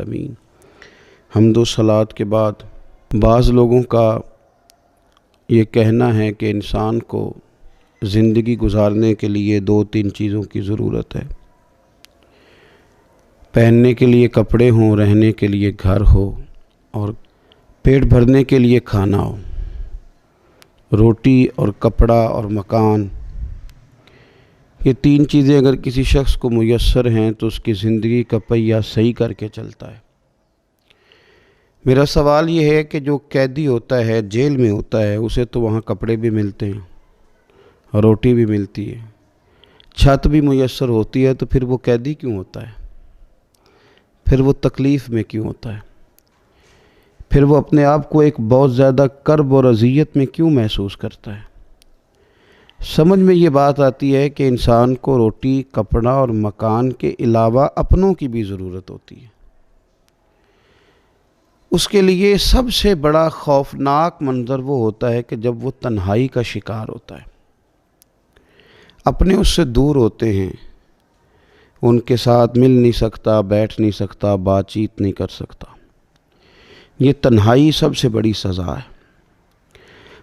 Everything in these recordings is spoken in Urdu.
العالمین۔ حمد و صلات کے بعد بعض لوگوں کا یہ کہنا ہے کہ انسان کو زندگی گزارنے کے لیے 2-3 چیزوں کی ضرورت ہے، پہننے کے لیے کپڑے ہوں، رہنے کے لیے گھر ہو، اور پیٹ بھرنے کے لیے کھانا ہو۔ روٹی اور کپڑا اور مکان، یہ 3 چیزیں اگر کسی شخص کو میسر ہیں تو اس کی زندگی کا پہیہ صحیح کر کے چلتا ہے۔ میرا سوال یہ ہے کہ جو قیدی ہوتا ہے، جیل میں ہوتا ہے، اسے تو وہاں کپڑے بھی ملتے ہیں، روٹی بھی ملتی ہے، چھت بھی میسر ہوتی ہے، تو پھر وہ قیدی کیوں ہوتا ہے؟ پھر وہ تکلیف میں کیوں ہوتا ہے؟ پھر وہ اپنے آپ کو ایک بہت زیادہ کرب اور اذیت میں کیوں محسوس کرتا ہے؟ سمجھ میں یہ بات آتی ہے کہ انسان کو روٹی، کپڑا اور مکان کے علاوہ اپنوں کی بھی ضرورت ہوتی ہے۔ اس کے لیے سب سے بڑا خوفناک منظر وہ ہوتا ہے کہ جب وہ تنہائی کا شکار ہوتا ہے، اپنے اس سے دور ہوتے ہیں، ان کے ساتھ مل نہیں سکتا، بیٹھ نہیں سکتا، بات چیت نہیں کر سکتا۔ یہ تنہائی سب سے بڑی سزا ہے۔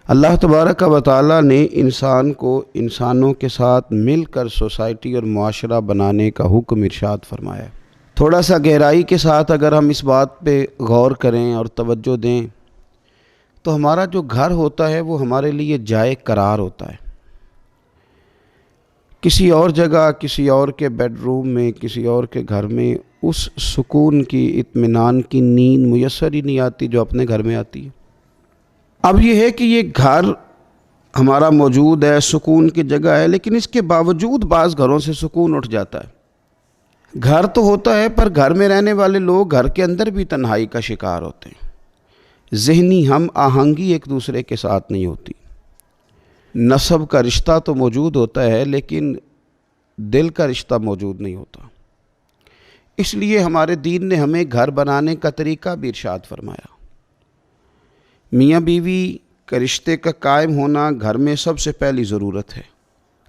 اللہ تبارک و تعالیٰ نے انسان کو انسانوں کے ساتھ مل کر سوسائٹی اور معاشرہ بنانے کا حکم ارشاد فرمایا ہے۔ تھوڑا سا گہرائی کے ساتھ اگر ہم اس بات پہ غور کریں اور توجہ دیں تو ہمارا جو گھر ہوتا ہے وہ ہمارے لیے جائے قرار ہوتا ہے۔ کسی اور جگہ، کسی اور کے بیڈ روم میں، کسی اور کے گھر میں اس سکون کی، اطمینان کی نیند میسر ہی نہیں آتی جو اپنے گھر میں آتی ہے۔ اب یہ ہے کہ یہ گھر ہمارا موجود ہے، سکون کی جگہ ہے، لیکن اس کے باوجود بعض گھروں سے سکون اٹھ جاتا ہے۔ گھر تو ہوتا ہے پر گھر میں رہنے والے لوگ گھر کے اندر بھی تنہائی کا شکار ہوتے ہیں۔ ذہنی ہم آہنگی ایک دوسرے کے ساتھ نہیں ہوتی۔ نسب کا رشتہ تو موجود ہوتا ہے لیکن دل کا رشتہ موجود نہیں ہوتا۔ اس لیے ہمارے دین نے ہمیں گھر بنانے کا طریقہ بھی ارشاد فرمایا۔ میاں بیوی کے رشتے کا قائم ہونا گھر میں سب سے پہلی ضرورت ہے۔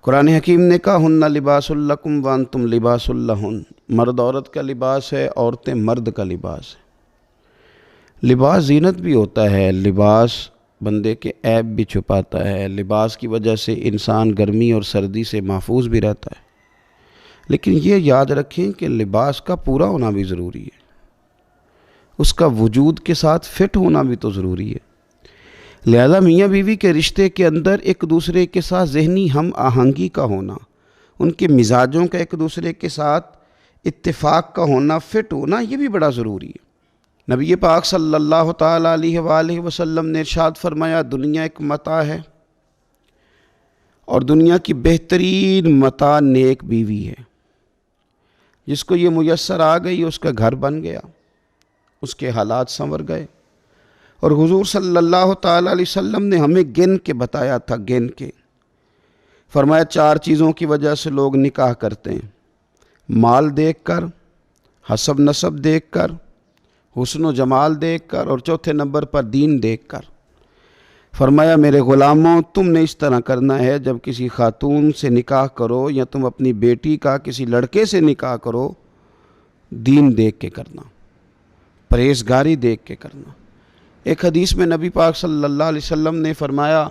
قرآن حکیم نے کہا ہن لباس لکم وانتم لباس لہن، مرد عورت کا لباس ہے، عورتیں مرد کا لباس ہے۔ لباس زینت بھی ہوتا ہے، لباس بندے کے عیب بھی چھپاتا ہے، لباس کی وجہ سے انسان گرمی اور سردی سے محفوظ بھی رہتا ہے، لیکن یہ یاد رکھیں کہ لباس کا پورا ہونا بھی ضروری ہے، اس کا وجود کے ساتھ فٹ ہونا بھی تو ضروری ہے۔ لہذا میاں بیوی کے رشتے کے اندر ایک دوسرے کے ساتھ ذہنی ہم آہنگی کا ہونا، ان کے مزاجوں کا ایک دوسرے کے ساتھ اتفاق کا ہونا، فٹ ہونا، یہ بھی بڑا ضروری ہے۔ نبی پاک صلی اللہ تعالیٰ علیہ وآلہ وسلم نے ارشاد فرمایا دنیا ایک متاع ہے اور دنیا کی بہترین متاع نیک بیوی ہے۔ جس کو یہ میسر آ گئی اس کا گھر بن گیا، اس کے حالات سنور گئے۔ اور حضور صلی اللہ تعالیٰ علیہ وسلم نے ہمیں گن کے بتایا تھا، گن کے فرمایا 4 چیزوں کی وجہ سے لوگ نکاح کرتے ہیں: مال دیکھ کر، حسب نسب دیکھ کر، حسن و جمال دیکھ کر، اور چوتھے نمبر پر دین دیکھ کر۔ فرمایا میرے غلاموں، تم نے اس طرح کرنا ہے جب کسی خاتون سے نکاح کرو یا تم اپنی بیٹی کا کسی لڑکے سے نکاح کرو، دین دیکھ کے کرنا، پرہیزگاری دیکھ کے کرنا۔ ایک حدیث میں نبی پاک صلی اللہ علیہ وسلم نے فرمایا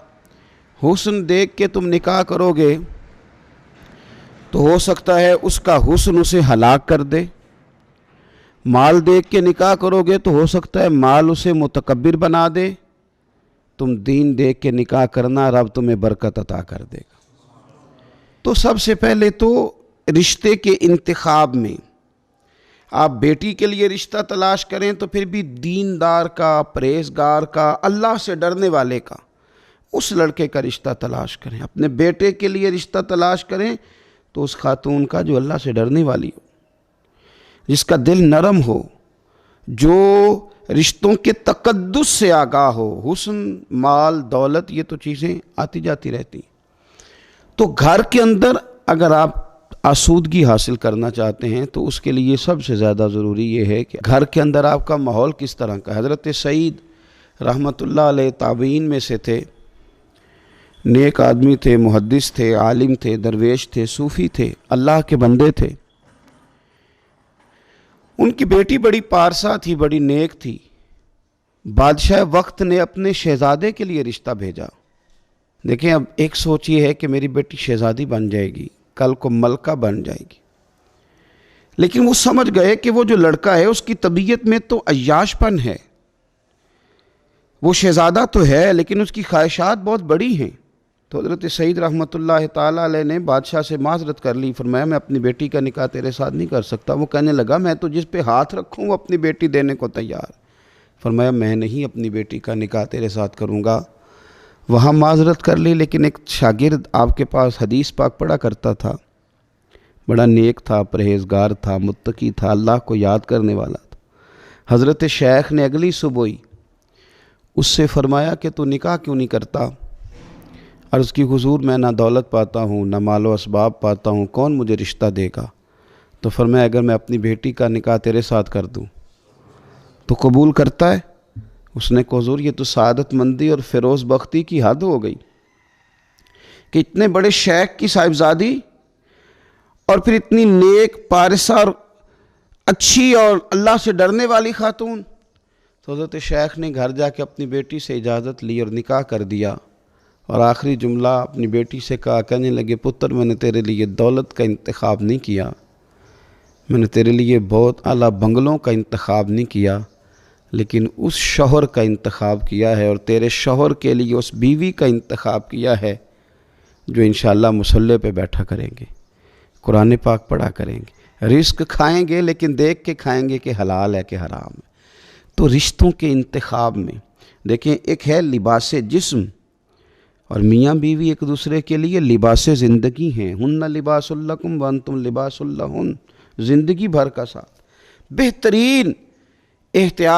حسن دیکھ کے تم نکاح کرو گے تو ہو سکتا ہے اس کا حسن اسے ہلاک کر دے، مال دیکھ کے نکاح کرو گے تو ہو سکتا ہے مال اسے متکبر بنا دے، تم دین دیکھ کے نکاح کرنا، رب تمہیں برکت عطا کر دے گا۔ تو سب سے پہلے تو رشتے کے انتخاب میں آپ بیٹی کے لیے رشتہ تلاش کریں تو پھر بھی دیندار کا، پرہیزگار کا، اللہ سے ڈرنے والے کا، اس لڑکے کا رشتہ تلاش کریں۔ اپنے بیٹے کے لیے رشتہ تلاش کریں تو اس خاتون کا جو اللہ سے ڈرنے والی ہو، جس کا دل نرم ہو، جو رشتوں کے تقدس سے آگاہ ہو۔ حسن، مال، دولت، یہ تو چیزیں آتی جاتی رہتی ہیں۔ تو گھر کے اندر اگر آپ آسودگی حاصل کرنا چاہتے ہیں تو اس کے لیے سب سے زیادہ ضروری یہ ہے کہ گھر کے اندر آپ کا ماحول کس طرح کا ہے۔ حضرت سعید رحمۃ اللہ علیہ تابعین میں سے تھے، نیک آدمی تھے، محدث تھے، عالم تھے، درویش تھے، صوفی تھے، اللہ کے بندے تھے۔ ان کی بیٹی بڑی پارسا تھی، بڑی نیک تھی. بادشاہ وقت نے اپنے شہزادے کے لیے رشتہ بھیجا. دیکھیں اب ایک سوچ یہ ہے کہ میری بیٹی شہزادی بن جائے گی، کل کو ملکہ بن جائے گی، لیکن وہ سمجھ گئے کہ وہ جو لڑکا ہے اس کی طبیعت میں تو عیاش پن ہے. وہ شہزادہ تو ہے لیکن اس کی خواہشات بہت بڑی ہیں. تو حضرت سعید رحمۃ اللہ تعالیٰ علیہ نے بادشاہ سے معذرت کر لی. فرمایا میں اپنی بیٹی کا نکاح تیرے ساتھ نہیں کر سکتا. وہ کہنے لگا میں تو جس پہ ہاتھ رکھوں وہ اپنی بیٹی دینے کو تیار. فرمایا میں نہیں اپنی بیٹی کا نکاح تیرے ساتھ کروں گا. وہاں معذرت کر لی. لیکن ایک شاگرد آپ کے پاس حدیث پاک پڑھا کرتا تھا، بڑا نیک تھا، پرہیزگار تھا، متقی تھا، اللہ کو یاد کرنے والا تھا. حضرت شیخ نے اگلی صبح ہی اس سے فرمایا کہ تو نکاح کیوں نہیں کرتا؟ عرض کی حضور میں نہ دولت پاتا ہوں نہ مال و اسباب پاتا ہوں، کون مجھے رشتہ دے گا؟ تو فرمایا اگر میں اپنی بیٹی کا نکاح تیرے ساتھ کر دوں تو قبول کرتا ہے؟ اس نے کہا حضور یہ تو سعادت مندی اور فیروز بختی کی حد ہو گئی کہ اتنے بڑے شیخ کی صاحبزادی اور پھر اتنی نیک پارسہ اور اچھی اور اللہ سے ڈرنے والی خاتون. تو حضرت شیخ نے گھر جا کے اپنی بیٹی سے اجازت لی اور نکاح کر دیا. اور آخری جملہ اپنی بیٹی سے کہا، کہنے لگے پتر میں نے تیرے لیے دولت کا انتخاب نہیں کیا، میں نے تیرے لیے بہت اعلیٰ بنگلوں کا انتخاب نہیں کیا، لیکن اس شوہر کا انتخاب کیا ہے اور تیرے شوہر کے لیے اس بیوی کا انتخاب کیا ہے جو انشاءاللہ مصلی پہ بیٹھا کریں گے، قرآن پاک پڑھا کریں گے، رزق کھائیں گے لیکن دیکھ کے کھائیں گے کہ حلال ہے کہ حرام ہے. تو رشتوں کے انتخاب میں دیکھیں ایک ہے لباس جسم، اور میاں بیوی ایک دوسرے کے لیے لباس زندگی ہیں. ہن لباس لکم وانتم لباس لہن، زندگی بھر کا ساتھ. بہترین احتیاط